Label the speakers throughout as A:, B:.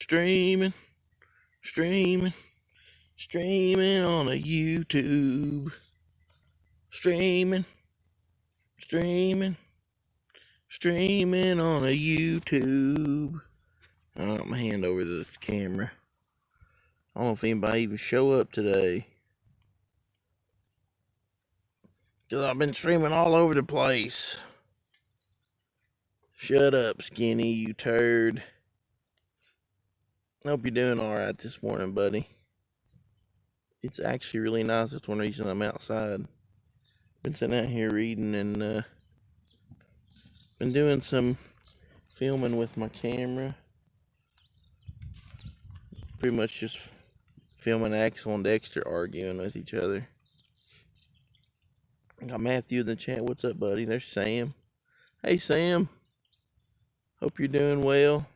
A: Streaming, streaming, streaming on a YouTube. Streaming, streaming, streaming on a YouTube. I got my hand over the camera. I don't know if anybody even show up today. Because I've been streaming all over the place. Shut up, skinny, you turd. Hope you're doing alright this morning, buddy. It's actually really nice. That's one reason I'm outside. Been sitting out here reading and been doing some filming with my camera. Pretty much just filming Axel and Dexter arguing with each other. Got Matthew in the chat. What's up, buddy? There's Sam. Hey, Sam. Hope you're doing well.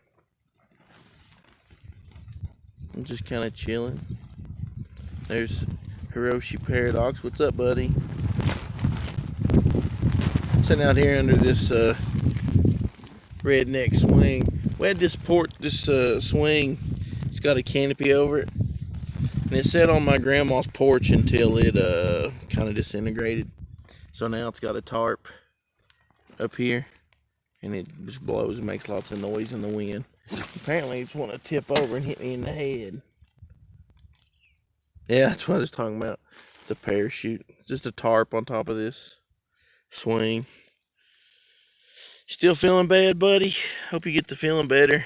A: I'm just kind of chilling. There's Hiroshi Paradox. What's up, buddy? Sitting out here under this redneck swing. We had this swing. It's got a canopy over it, and it sat on my grandma's porch until it kind of disintegrated. So now it's got a tarp up here, and it just blows and makes lots of noise in the wind. Apparently it's want to tip over and hit me in the head. Yeah, that's what I was talking about. It's a parachute. It's just a tarp on top of this swing. Still feeling bad, buddy? Hope you get to feeling better.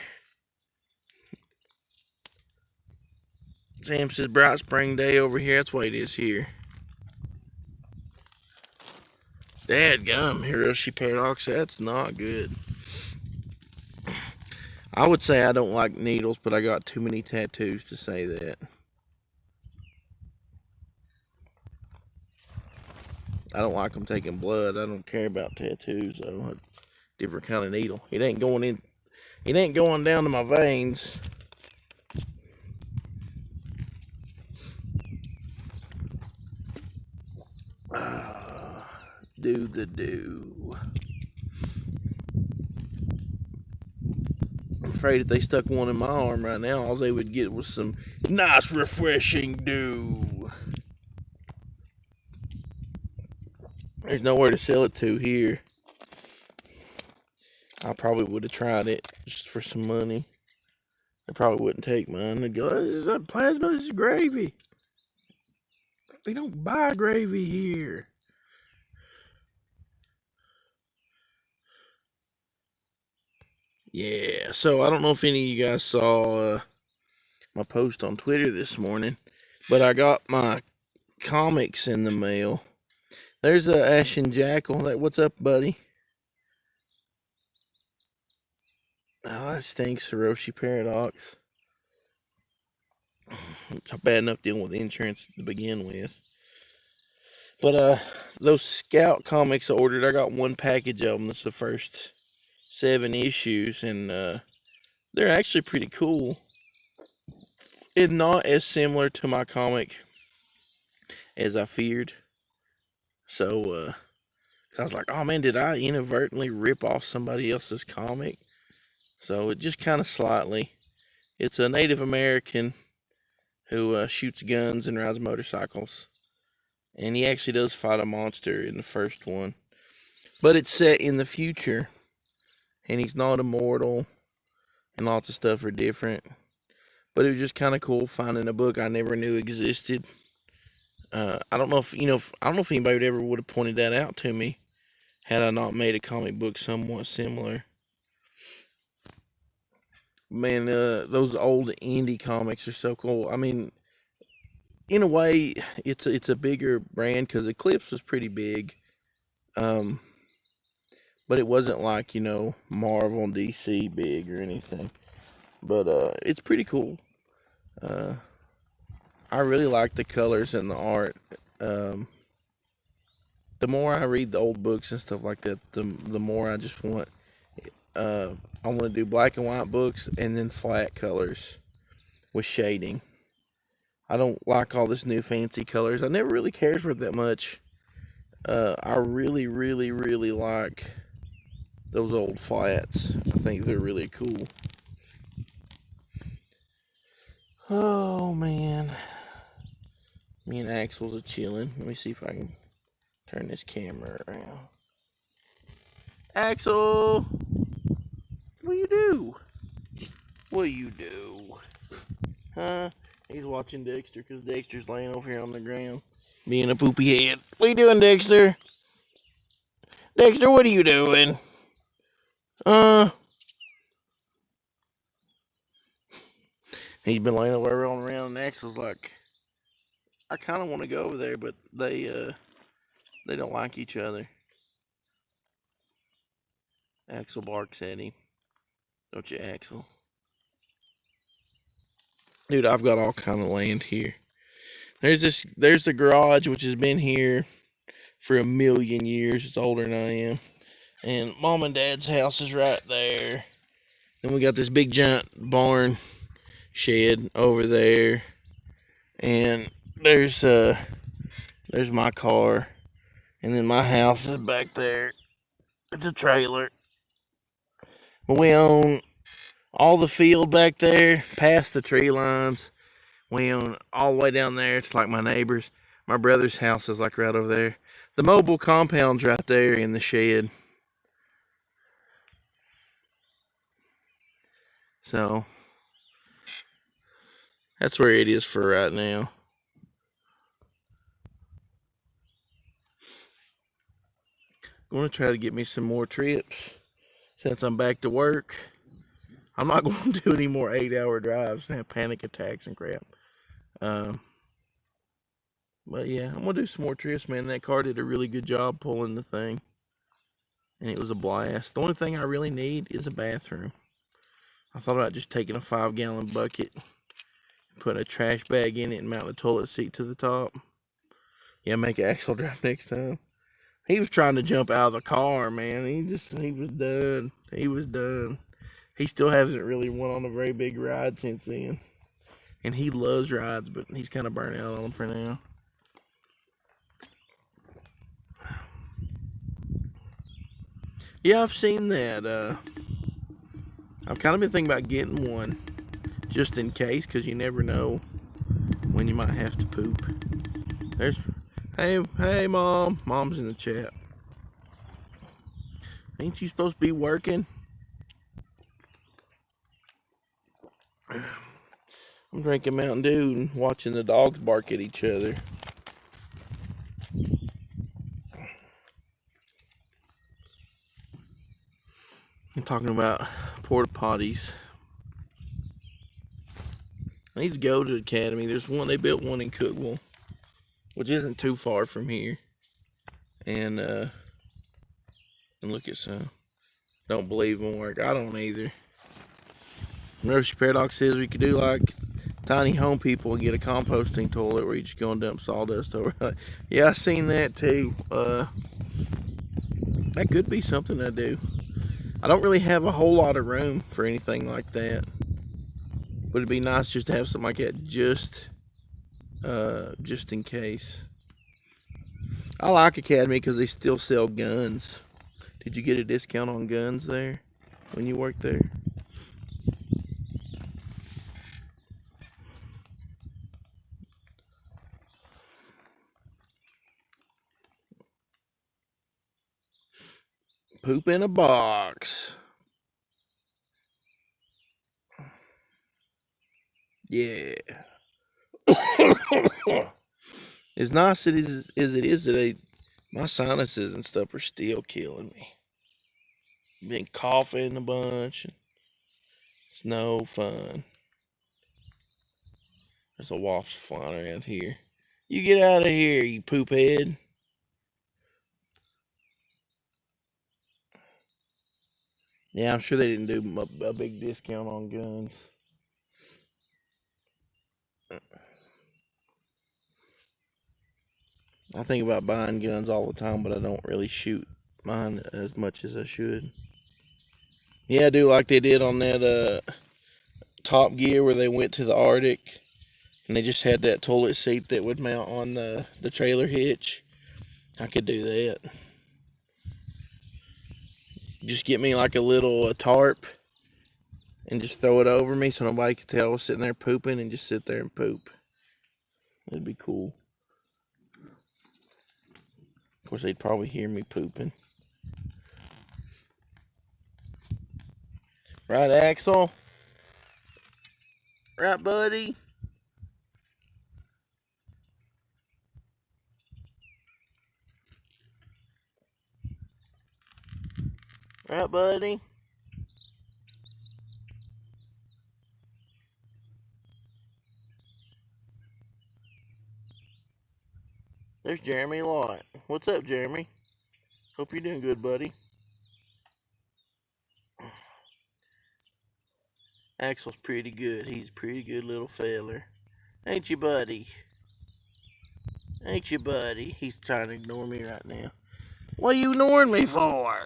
A: Sam says bright spring day over here. That's what it is here. Dadgum, Hiroshi Paradox. That's not good. I would say I don't like needles, but I got too many tattoos to say that. I don't like them taking blood. I don't care about tattoos, though. A different kind of needle. It ain't going in. It ain't going down to my veins. Do the do. I'm afraid if they stuck one in my arm right now, all they would get was some nice, refreshing dew. There's nowhere to sell it to here. I probably would have tried it just for some money. They probably wouldn't take mine. They'd go, "This is not plasma, this is gravy. We don't buy gravy here." Yeah, so I don't know if any of you guys saw my post on Twitter this morning, but I got my comics in the mail. There's Ashen Jackal. What's up, buddy? Oh, that stinks, Hiroshi Paradox. It's bad enough dealing with insurance to begin with. But those Scout comics I ordered, I got one package of them. That's the first 7 issues, and they're actually pretty cool. It's not as similar to my comic as I feared. So I was like, oh man, did I inadvertently rip off somebody else's comic? So it just kind of slightly. It's a Native American who shoots guns and rides motorcycles. And he actually does fight a monster in the first one. But it's set in the future. And he's not immortal. And lots of stuff are different. But it was just kind of cool finding a book I never knew existed. I don't know if anybody would have pointed that out to me had I not made a comic book somewhat similar. Man, those old indie comics are so cool. I mean, in a way, it's a bigger brand because Eclipse was pretty big. But it wasn't like, Marvel and DC big or anything. But it's pretty cool. I really like the colors and the art. The more I read the old books and stuff like that, the more I just want. I want to do black and white books and then flat colors with shading. I don't like all this new fancy colors. I never really cared for it that much. I really, really, really like those old flats. I think they're really cool. Oh, man. Me and Axel's are chilling. Let me see if I can turn this camera around. Axel! What you do? What you do? Huh? He's watching Dexter because Dexter's laying over here on the ground. Being a poopy head. What you doing, Dexter? Dexter, what are you doing? He's been laying over there on around, and Axel's like, I kind of want to go over there, but they don't like each other. Axel barks at him. Don't you, Axel? Dude, I've got all kind of land here. There's the garage, which has been here for 1,000,000 years. It's older than I am. And Mom and Dad's house is right there. Then we got this big giant barn shed over there. And there's my car. And then my house is back there. It's a trailer. But we own all the field back there, past the tree lines. We own all the way down there. It's like my neighbor's. My brother's house is like right over there. The mobile compound's right there in the shed. So, that's where it is for right now. I'm going to try to get me some more trips since I'm back to work. I'm not going to do any more 8-hour drives and have panic attacks and crap. But yeah, I'm going to do some more trips, man. That car did a really good job pulling the thing. And it was a blast. The only thing I really need is a bathroom. I thought about just taking a 5-gallon bucket, putting a trash bag in it, and mounting the toilet seat to the top. Yeah, make Axel drive next time. He was trying to jump out of the car, man. He was done. He was done. He still hasn't really went on a very big ride since then. And he loves rides, but he's kind of burnt out on them for now. Yeah, I've seen that. I've kind of been thinking about getting one, just in case, because you never know when you might have to poop. Hey, Mom. Mom's in the chat. Ain't you supposed to be working? I'm drinking Mountain Dew and watching the dogs bark at each other. I'm talking about porta potties. I need to go to the academy. There's one, they built one in Cookville, which isn't too far from here. And look at some. Don't believe them work. I don't either. Nursery Paradox says we could do like tiny home people and get a composting toilet where you just go and dump sawdust over. Yeah, I seen that too. That could be something I do. I don't really have a whole lot of room for anything like that, but it'd be nice just to have something like that just in case. I like Academy because they still sell guns. Did you get a discount on guns there when you worked there? Poop in a box. Yeah. As nice as it is today, my sinuses and stuff are still killing me. Been coughing a bunch. It's no fun. There's a wasp flying around here. You get out of here, you poop head. Yeah, I'm sure they didn't do a big discount on guns. I think about buying guns all the time, but I don't really shoot mine as much as I should. Yeah, I do like they did on that Top Gear where they went to the Arctic and they just had that toilet seat that would mount on the trailer hitch. I could do that. Just get me like a little tarp and just throw it over me so nobody could tell I was sitting there pooping, and just sit there and poop. It'd be cool. Of course, they'd probably hear me pooping. Right, Axel? Right, buddy? Right, buddy? There's Jeremy Lott. What's up, Jeremy? Hope you're doing good, buddy. Axel's pretty good. He's a pretty good little feller. Ain't you, buddy? Ain't you, buddy? He's trying to ignore me right now. What are you ignoring me for?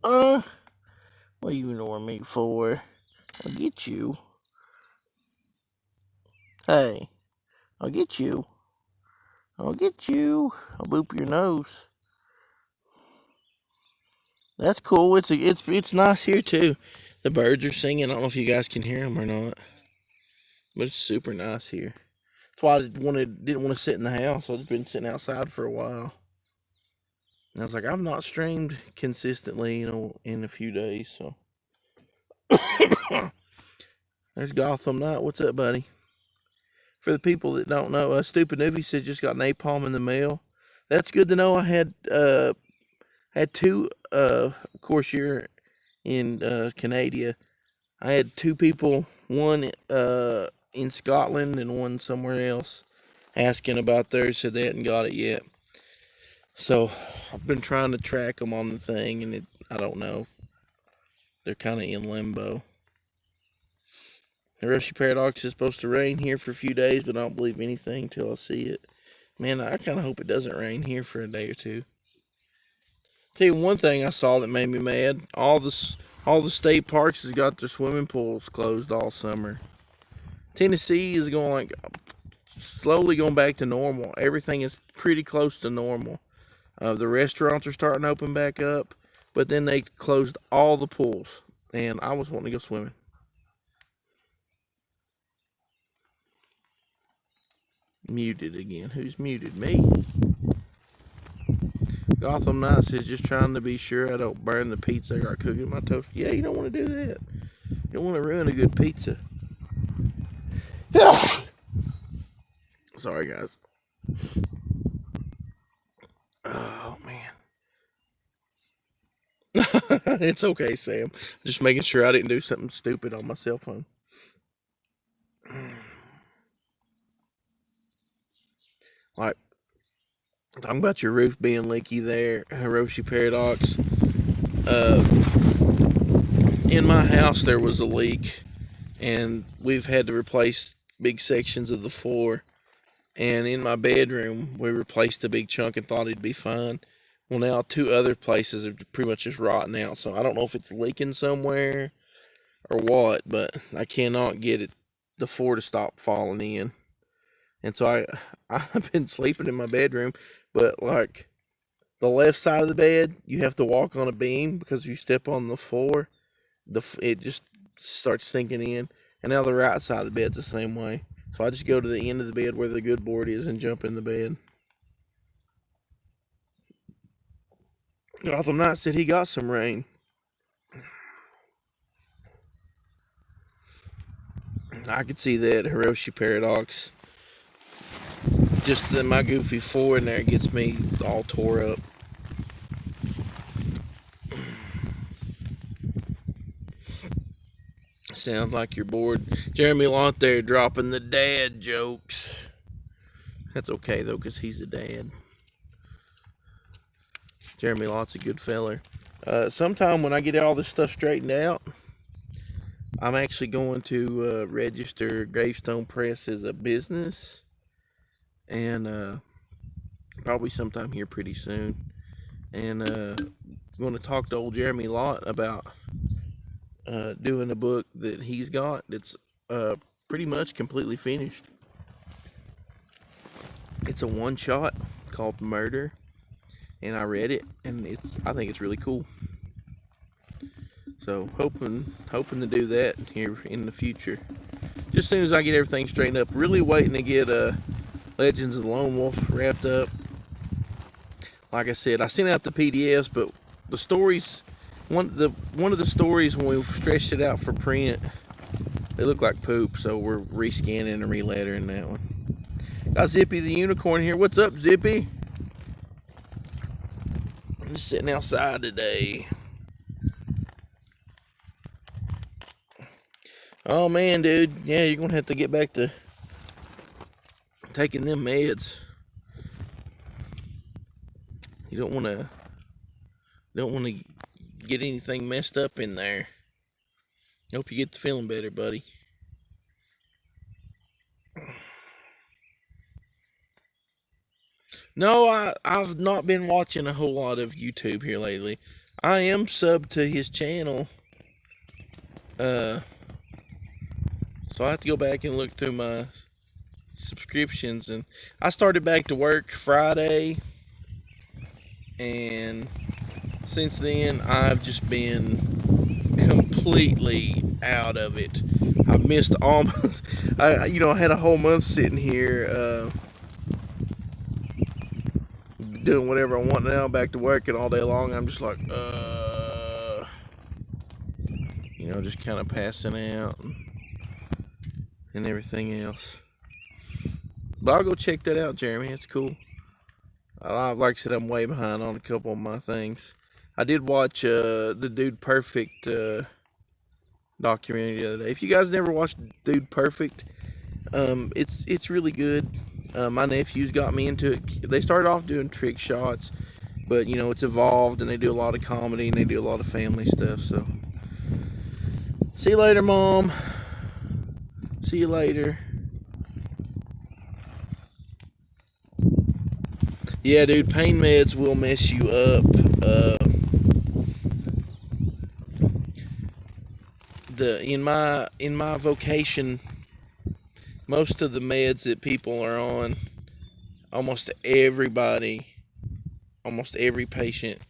A: What are you ignoring me for? I'll get you. Hey, I'll get you. I'll get you. I'll boop your nose. That's cool. It's nice here too. The birds are singing. I don't know if you guys can hear them or not, but it's super nice here. That's why I didn't want to sit in the house. I've been sitting outside for a while. And I was like, I've not streamed consistently, in a few days. So there's Gotham Knight. What's up, buddy? For the people that don't know, Stupid Newbie says just got napalm in the mail. That's good to know. I had two. Of course, you're in Canada. I had two people, one in Scotland and one somewhere else, asking about theirs. Said they hadn't got it yet. So I've been trying to track them on the thing, and I don't know. They're kind of in limbo. The Rushy Paradox is supposed to rain here for a few days, but I don't believe anything till I see it. Man, I kind of hope it doesn't rain here for a day or two. Tell you one thing I saw that made me mad. All the state parks has got their swimming pools closed all summer. Tennessee is slowly going back to normal. Everything is pretty close to normal. The restaurants are starting to open back up, but then they closed all the pools, and I was wanting to go swimming. Muted again. Who's muted? Me? Gotham Knight says just trying to be sure I don't burn the pizza I got cooking my toast. Yeah, you don't want to do that. You don't want to ruin a good pizza. Sorry, guys. Oh, man. It's okay, Sam. Just making sure I didn't do something stupid on my cell phone. Like, talking about your roof being leaky there, Hiroshi Paradox. In my house, there was a leak, and we've had to replace big sections of the floor. And in my bedroom, we replaced a big chunk and thought it'd be fine. Well, now two other places are pretty much just rotting out, so I don't know if it's leaking somewhere or what, but I cannot get the floor to stop falling in. And so I've been sleeping in my bedroom, but like the left side of the bed, you have to walk on a beam because if you step on the floor, it just starts sinking in. And now the right side of the bed's the same way. So I just go to the end of the bed where the good board is and jump in the bed. Gotham Knight said he got some rain. I could see that, Hiroshi Paradox. Just my goofy floor in there gets me all tore up. Sounds like you're bored. Jeremy Lott there dropping the dad jokes. That's okay though, because he's a dad. Jeremy Lott's a good feller. Sometime when I get all this stuff straightened out, I'm actually going to register Gravestone Press as a business. And probably sometime here pretty soon. And I'm going to talk to old Jeremy Lott about doing a book that he's got that's pretty much completely finished. It's a one-shot called Murder, and I read it, and I think it's really cool. So hoping to do that here in the future. Just as soon as I get everything straightened up. Really waiting to get Legends of the Lone Wolf wrapped up. Like I said, I sent out the PDFs, but the stories, one of the stories when we stretched it out for print, they look like poop. So we're rescanning and relettering that one. Got Zippy the Unicorn here. What's up, Zippy? I'm just sitting outside today. Oh man, dude. Yeah, you're gonna have to get back to taking them meds. You don't wanna get anything messed up in there. Hope you get to feeling better, buddy. No, I've not been watching a whole lot of YouTube here lately. I am subbed to his channel. So I have to go back and look through my subscriptions, and I started back to work Friday, and since then I've just been completely out of it. I've missed almost I had a whole month sitting here doing whatever I want. Now back to working all day long. I'm just like just kind of passing out and everything else. But I'll go check that out, Jeremy. It's cool. Like I said, I'm way behind on a couple of my things. I did watch the Dude Perfect documentary the other day. If you guys never watched Dude Perfect, it's really good. My nephews got me into it. They started off doing trick shots, but it's evolved, and they do a lot of comedy and they do a lot of family stuff. So, see you later, Mom. See you later. Yeah, dude, pain meds will mess you up. In my vocation, most of the meds that people are on, almost every patient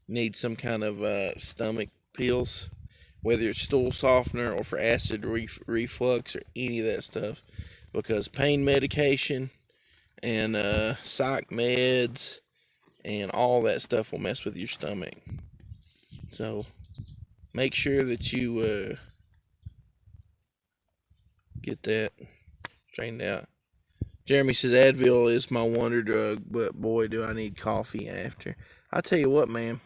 A: needs some kind of stomach pills, whether it's stool softener or for acid reflux or any of that stuff, because pain medication and psych meds and all that stuff will mess with your stomach. So make sure that you get that straightened out. Jeremy says Advil is my wonder drug, but boy, do I need coffee after. I tell you what, man,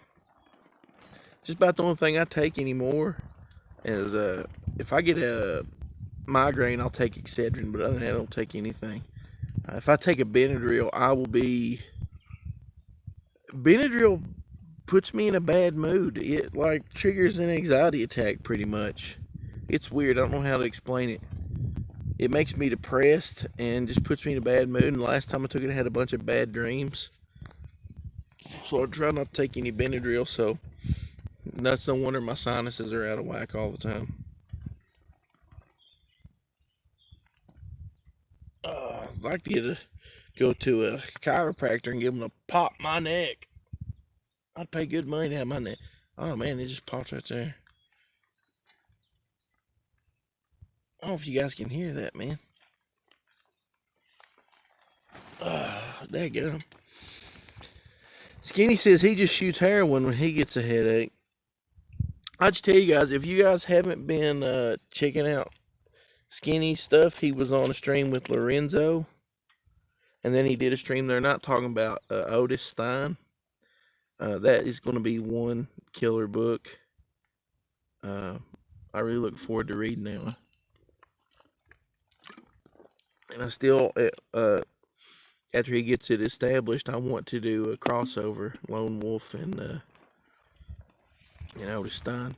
A: just about the only thing I take anymore is if I get a migraine, I'll take Excedrin, but other than that, I don't take anything. If I take a Benadryl, Benadryl puts me in a bad mood. It like triggers an anxiety attack pretty much. It's weird. I don't know how to explain it. It makes me depressed and just puts me in a bad mood. And the last time I took it, I had a bunch of bad dreams. So I try not to take any Benadryl. So that's no wonder my sinuses are out of whack all the time. I'd like to go to a chiropractor and give them to pop my neck. I'd pay good money to have my neck. Oh man, it just popped right there. I don't know if you guys can hear that, man. Daggum. Skinny says he just shoots heroin when he gets a headache. I just tell you guys, if you guys haven't been checking out Skinny stuff, he was on a stream with Lorenzo, and then he did a stream there not talking about Otis Stein. That is going to be one killer book. I really look forward to reading that one. And I still, after he gets it established, I want to do a crossover, Lone Wolf and Otis Stein.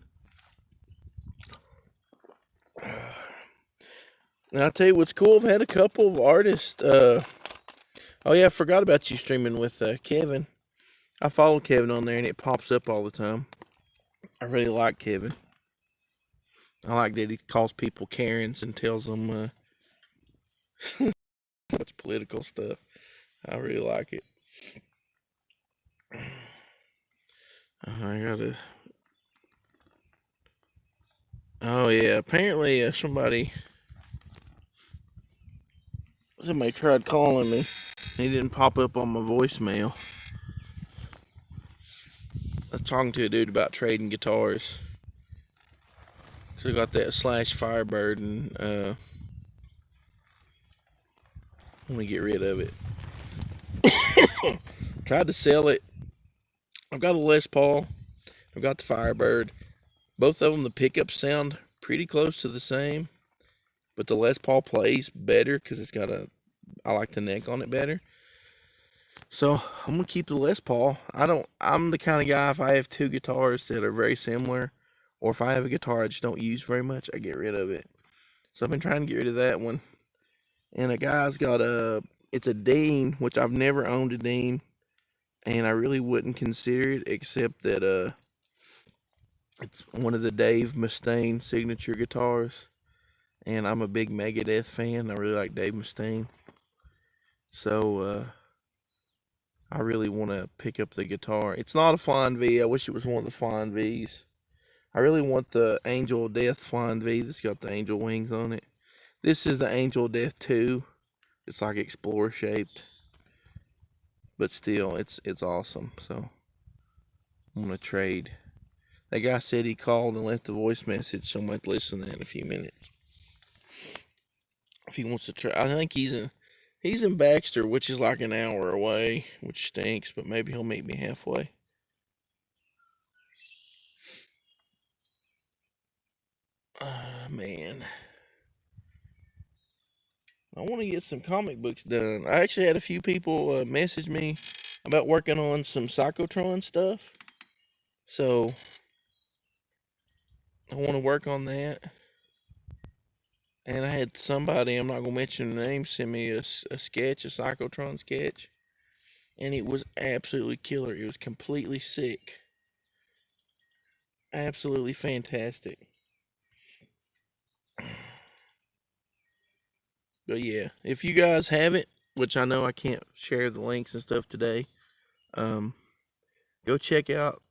A: And I'll tell you what's cool, I've had a couple of artists. Oh yeah, I forgot about you streaming with Kevin. I follow Kevin on there and it pops up all the time. I really like Kevin. I like that he calls people Karens and tells them much political stuff. I really like it. I gotta Oh yeah, apparently somebody tried calling me. He didn't pop up on my voicemail. I was talking to a dude about trading guitars. So I got that Slash Firebird and I want to get rid of it. Tried to sell it. I've got a Les Paul. I've got the Firebird. Both of them, the pickups sound pretty close to the same, but the Les Paul plays better because I like the neck on it better. So I'm gonna keep the Les Paul. I'm the kind of guy, if I have two guitars that are very similar, or if I have a guitar I just don't use very much, I get rid of it. So I've been trying to get rid of that one. And a guy's got it's a Dean, which I've never owned a Dean, and I really wouldn't consider it, except that it's one of the Dave Mustaine signature guitars, and I'm a big Megadeth fan. I really like Dave Mustaine, so I really want to pick up the guitar. It's not a Flying V. I wish it was one of the Flying Vs. I really want the Angel of Death Flying V that's got the angel wings on it. This is the Angel of Death 2. It's like Explorer shaped, but still, it's awesome. So I'm gonna trade. That guy said he called and left a voice message, so I might listen to that in a few minutes. If he wants to try, I think he's in Baxter, which is like an hour away, which stinks. But maybe he'll meet me halfway. Man, I want to get some comic books done. I actually had a few people message me about working on some Psychotron stuff, so I want to work on that. And I had somebody, I'm not going to mention the name, send me a sketch, a Psychotron sketch. And it was absolutely killer. It was completely sick. Absolutely fantastic. But yeah, if you guys have it, which I know I can't share the links and stuff today, go check out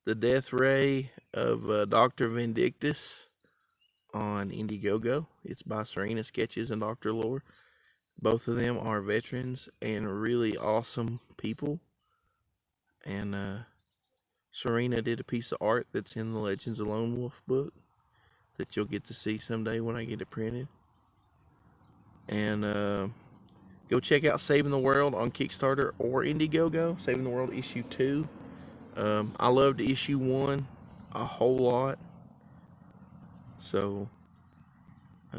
A: The Death Ray of Dr. Vindictus on Indiegogo. It's by Serena Sketches and Dr. Lore. Both of them are veterans and really awesome people. And Serena did a piece of art that's in the Legends of Lone Wolf book that you'll get to see someday when I get it printed. And go check out Saving the World on Kickstarter or Indiegogo. Saving the World issue 2. I loved issue 1 a whole lot. So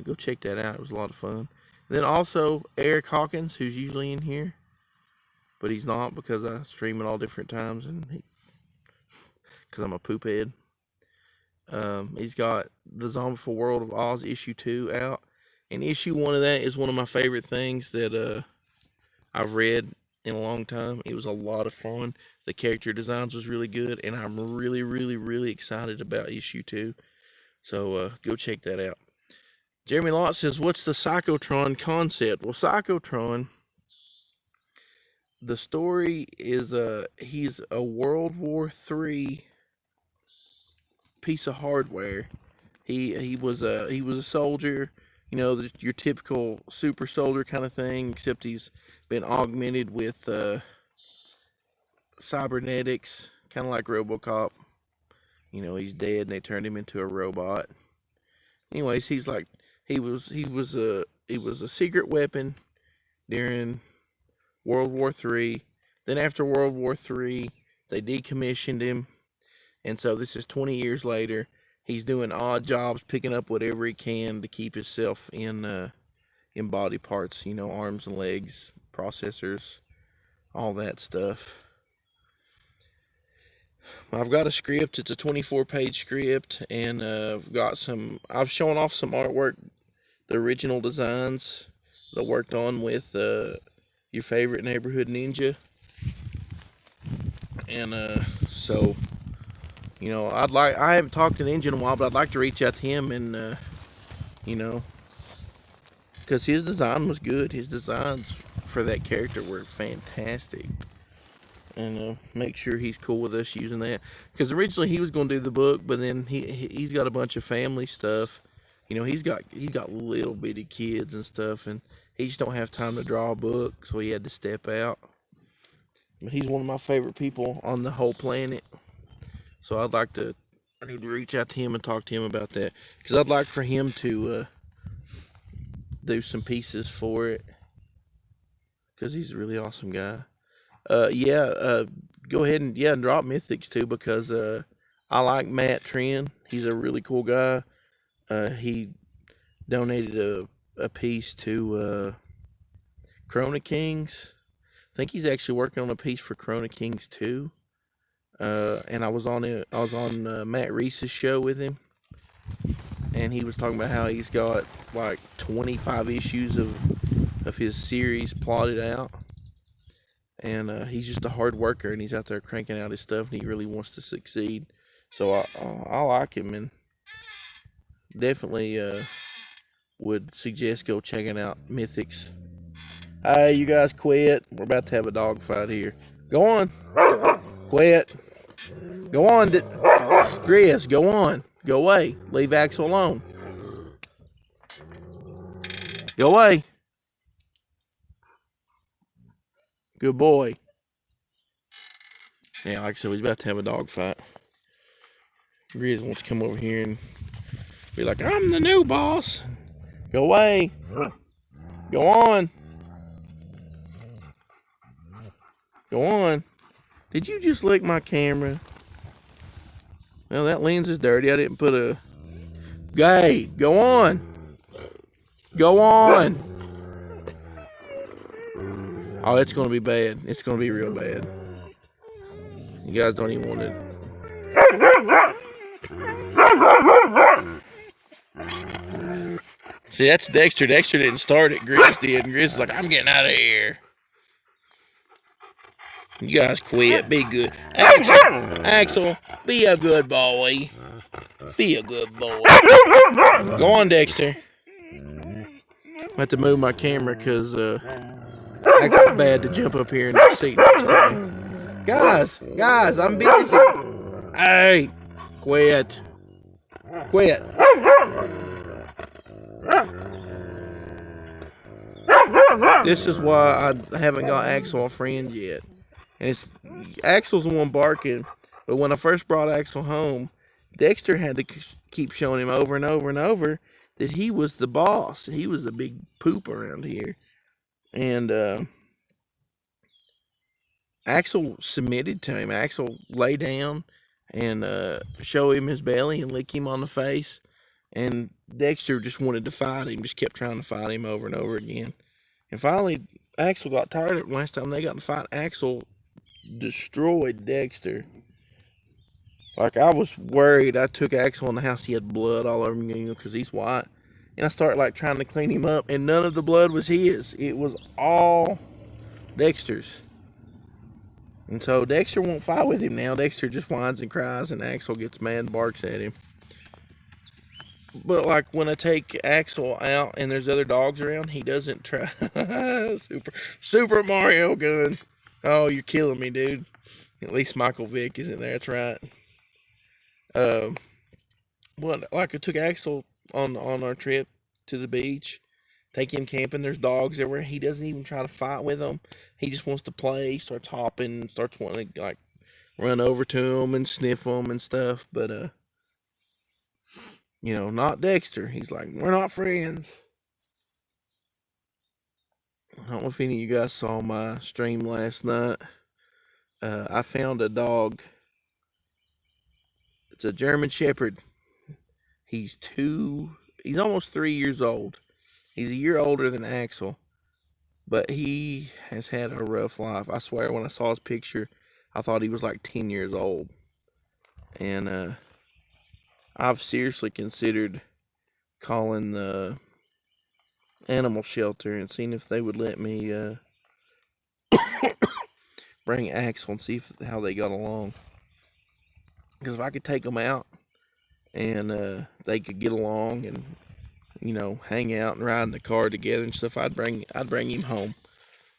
A: go check that out. It was a lot of fun. And then also Eric Hawkins, who's usually in here, but he's not because I stream at all different times and because I'm a poop head. He's got the Zombie World of Oz issue 2 out. And issue 1 of that is one of my favorite things that I've read in a long time. It was a lot of fun. The character designs was really good, and I'm really, really, really excited about issue 2. So go check that out. Jeremy Lott says, what's the Psychotron concept? Well, Psychotron, the story is he's a World War III piece of hardware. He was a soldier, you know, your typical super soldier kind of thing, except he's been augmented with cybernetics, kind of like RoboCop. You know, he's dead and they turned him into a robot. Anyways, he was a secret weapon during World War III. Then after World War III, they decommissioned him, and so this is 20 years later. He's doing odd jobs, picking up whatever he can to keep himself in body parts, you know, arms and legs, processors, all that stuff. I've got a script. It's a 24-page script, and I've shown off some artwork, the original designs that I worked on with your favorite neighborhood ninja. And so, you know, I haven't talked to Ninja in a while, but I'd like to reach out to him and, you know, because his design was good. His designs for that character were fantastic. and make sure he's cool with us using that. Because originally he was going to do the book, but then he's got a bunch of family stuff. You know, he's got little bitty kids and stuff, and he just don't have time to draw a book, so he had to step out. But he's one of my favorite people on the whole planet. So I need to reach out to him and talk to him about that. Because I'd like for him to do some pieces for it. Because he's a really awesome guy. Go ahead and drop Mythics too, because I like Matt Trin. He's a really cool guy. He donated a piece to Corona Kings. I think he's actually working on a piece for Corona Kings too. And I was on Matt Reese's show with him, and he was talking about how he's got like 25 issues of his series plotted out. And he's just a hard worker, and he's out there cranking out his stuff, and he really wants to succeed. So I like him, and definitely would suggest go checking out Mythics. Hey, you guys quit. We're about to have a dog fight here. Go on. Quit. Go on. Grizz, go on. Go away. Leave Axel alone. Go away. Good boy. Yeah, like I said, he's about to have a dog fight. Grizz wants to come over here and be like, I'm the new boss. Go away. Go on. Go on. Did you just lick my camera? Well, that lens is dirty. I didn't put a... Hey, go on. Go on. Oh, it's going to be bad. It's going to be real bad. You guys don't even want to... See, that's Dexter. Dexter didn't start it. Grizz did. And Grizz is like, I'm getting out of here. You guys quit. Be good. Axel, be a good boy. Be a good boy. Go on, Dexter. I have to move my camera because I got bad to jump up here in the seat next to me. Guys, I'm busy. Hey, quit. Quit. This is why I haven't got Axel a friend yet. And Axel's the one barking. But when I first brought Axel home, Dexter had to keep showing him over and over and over that he was the boss. He was the big poop around here. And Axel submitted to him. Axel lay down and show him his belly and lick him on the face. And Dexter just wanted to fight him, just kept trying to fight him over and over again. And finally, Axel got tired of it. Last time they got in a fight, Axel destroyed Dexter. Like, I was worried. I took Axel in the house. He had blood all over him, because he's white. And I started, like, trying to clean him up, and none of the blood was his. It was all Dexter's. And so Dexter won't fight with him now. Dexter just whines and cries, and Axel gets mad and barks at him. But, like, when I take Axel out and there's other dogs around, he doesn't try. Super Mario gun. Oh, you're killing me, dude. At least Michael Vick isn't there. That's right. But, like, I took Axel on our trip to the beach. Take him camping. There's dogs everywhere. He doesn't even try to fight with them. He just wants to play. He starts hopping. Starts wanting to, like, run over to them and sniff them and stuff. But, you know, not Dexter. He's like, we're not friends. I don't know if any of you guys saw my stream last night. I found a dog. It's a German Shepherd. He's almost 3 years old. He's a year older than Axel. But he has had a rough life. I swear, when I saw his picture, I thought he was like 10 years old. And, I've seriously considered calling the animal shelter and seeing if they would let me bring Axel and see how they got along. Because if I could take them out and they could get along and, you know, hang out and ride in the car together and stuff, I'd bring him home.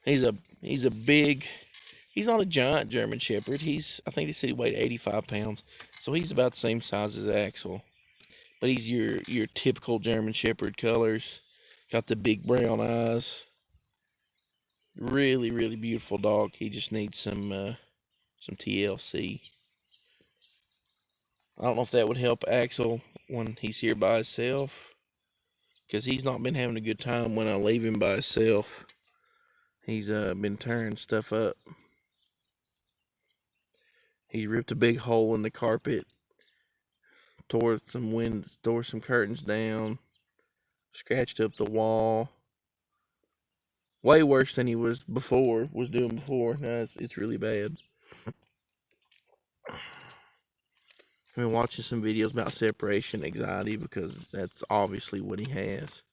A: He's a big He's not a giant German Shepherd. I think they said he weighed 85 pounds. So he's about the same size as Axel. But he's your typical German Shepherd colors. Got the big brown eyes. Really, really beautiful dog. He just needs some TLC. I don't know if that would help Axel when he's here by himself, because he's not been having a good time when I leave him by himself. He's been tearing stuff up. He ripped a big hole in the carpet, tore some curtains down, scratched up the wall. Way worse than he was doing before. Now it's really bad. I've been watching some videos about separation anxiety because that's obviously what he has.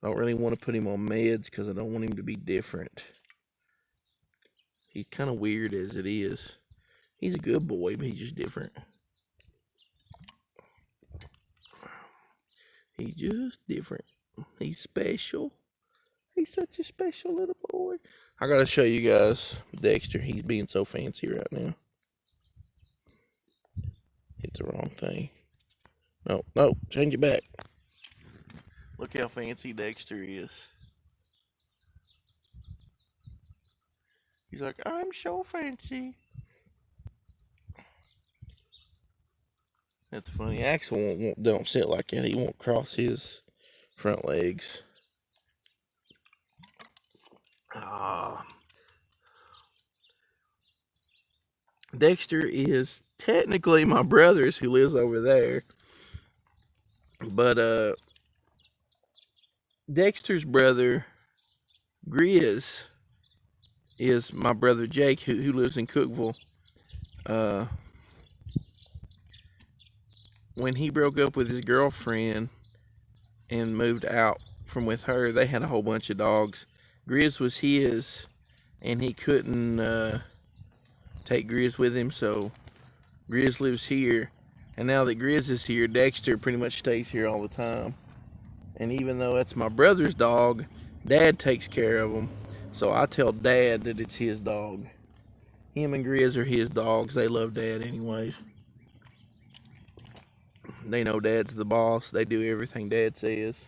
A: I don't really want to put him on meds because I don't want him to be different. He's kind of weird as it is. He's a good boy, but he's just different. He's just different. He's special. He's such a special little boy. I gotta show you guys Dexter. He's being so fancy right now. Hit the wrong thing. No, change it back. Look how fancy Dexter is. He's like, I'm so fancy. That's funny. Axel don't sit like that. He won't cross his front legs. Dexter is technically my brother's who lives over there. But Dexter's brother, Grizz, is my brother Jake, who lives in Cookville. When he broke up with his girlfriend and moved out from with her, they had a whole bunch of dogs. Grizz was his, and he couldn't take Grizz with him, so Grizz lives here. And now that Grizz is here, Dexter pretty much stays here all the time. And even though that's my brother's dog, Dad takes care of him. So I tell Dad that it's his dog. Him and Grizz are his dogs. They love Dad anyways. They know Dad's the boss. They do everything Dad says.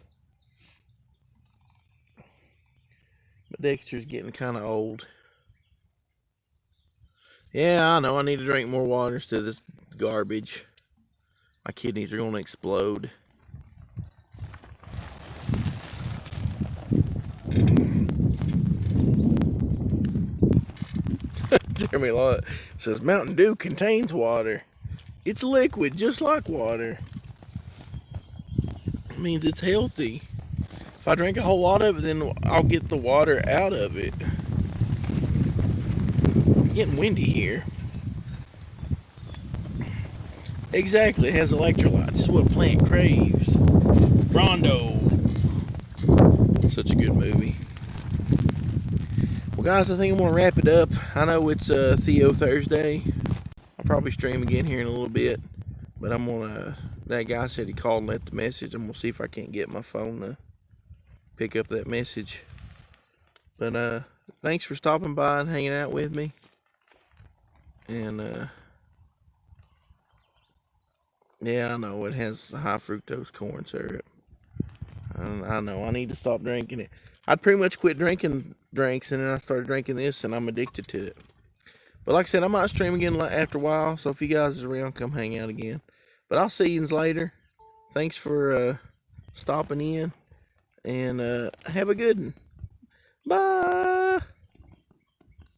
A: But Dexter's getting kind of old. Yeah, I know. I need to drink more water instead of this garbage. My kidneys are going to explode. Jeremy Lott says Mountain Dew contains water. It's liquid, just like water. It means it's healthy. If I drink a whole lot of it, then I'll get the water out of it. It's getting windy here. Exactly, it has electrolytes. This is what a plant craves. Rondo. Such a good movie. Well, guys, I think I'm going to wrap it up. I know it's Theo Thursday. I'll probably stream again here in a little bit. But I'm going to... That guy said he called and left the message. I'm going to see if I can't get my phone to pick up that message. But thanks for stopping by and hanging out with me. And yeah, I know it has high fructose corn syrup. I know I need to stop drinking it. I'd pretty much quit drinking drinks, and then I started drinking this, and I'm addicted to it. But like I said, I might stream again after a while, so if you guys is around, come hang out again. But I'll see you later. Thanks for stopping in, and have a good one. Bye.